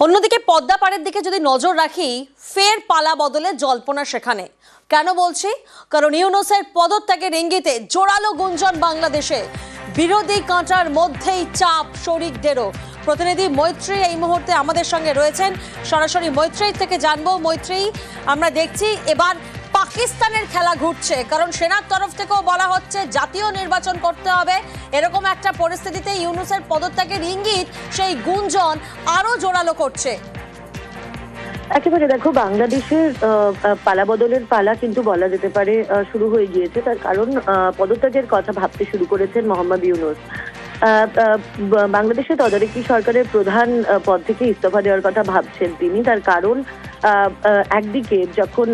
অন্যদিকে পদ্মা পাড়ের দিকে যদি নজর রাখি, ফের পালা বদলে জল্পনা সেখানে। কেন বলছি? কারণ ইউনূসের পদত্যাগের ইঙ্গিতে জোরালো গুঞ্জন বাংলাদেশে। বিরোধী কাঁটার মধ্যেই চাপ শরিকদেরও। প্রতিনিধি মৈত্রী এই মুহূর্তে আমাদের সঙ্গে রয়েছেন, সরাসরি মৈত্রী থেকে জানবো। মৈত্রী, আমরা দেখছি এবার পাকিস্তানের খেলা ঘুরছে, কারণ সেনার তরফ থেকেও বলা হচ্ছে জাতীয় নির্বাচন করতে হবে। এরকম একটা পরিস্থিতিতে ইউনূসের পদত্যাগের ইঙ্গিত সেই গুঞ্জন আরো জোরালো করছে। একেবারে দেখো, বাংলাদেশের পালা বদলের পালা কিন্তু বলা যেতে পারে শুরু হয়ে গিয়েছে। তার কারণ পদত্যাগের কথা ভাবতে শুরু করেছেন মোহাম্মদ ইউনূস। বাংলাদেশের তদারকি সরকারের প্রধান পদ থেকে ইস্তফা দেওয়ার কথা ভাবছেন তিনি। তার কারণ একদিকে যখন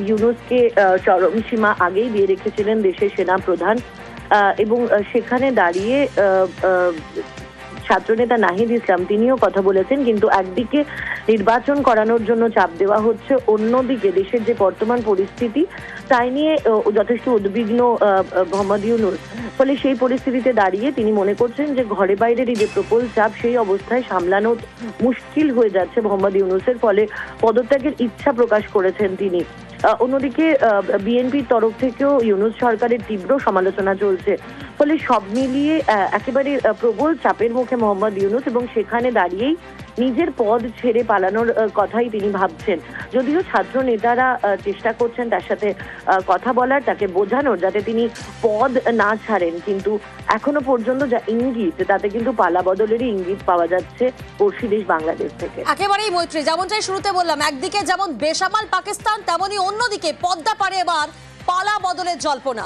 ইউনূসকে চরম সীমা আগেই দিয়ে রেখেছিলেন দেশের সেনা প্রধান, এবং সেখানে দাঁড়িয়ে ছাত্রনেতা নাহিদ ইসলাম তিনিও কথা বলেছেন, কিন্তু একদিকে নির্বাচন করানোর জন্য চাপ দেওয়া হচ্ছে, অন্যদিকে দেশের যে বর্তমান পরিস্থিতি তাই নিয়ে যথেষ্ট উদ্বিগ্ন মোহাম্মদ ইউনূস। ফলে সেই পরিস্থিতিতে দাঁড়িয়ে তিনি মনে করছেন যে ঘরে বাইরের যে প্রবল চাপ, সেই অবস্থায় সামলানো মুশকিল হয়ে যাচ্ছে মোহাম্মদ ইউনূসের। ফলে পদত্যাগের ইচ্ছা প্রকাশ করেছেন তিনি। অন্যদিকে বিএনপির তরফ থেকেও ইউনূস সরকারের তীব্র সমালোচনা চলছে। ফলে সব মিলিয়ে একেবারে প্রবল চাপের মুখে মোহাম্মদ ইউনূস, এবং সেখানে দাঁড়িয়েই নিজের পদ ছেড়ে পালানোর কথাই তিনি ভাবছেন। যদিও ছাত্র নেতারা চেষ্টা করছেন তার সাথে কথা বলার, তাকে বোঝানোর যাতে তিনি পদ না ছাড়েন, কিন্তু এখনো পর্যন্ত যা ইঙ্গিত তাতে কিন্তু পালা বদলেরই ইঙ্গিত পাওয়া যাচ্ছে পড়শি দেশ বাংলাদেশ থেকে। একেবারেই মৈত্রী, যেমনটাই শুরুতে বললাম, একদিকে যেমন বেসামাল পাকিস্তান, তেমনি অন্যদিকে পদ্মা পাড়ে এবার পালা বদলের জল্পনা।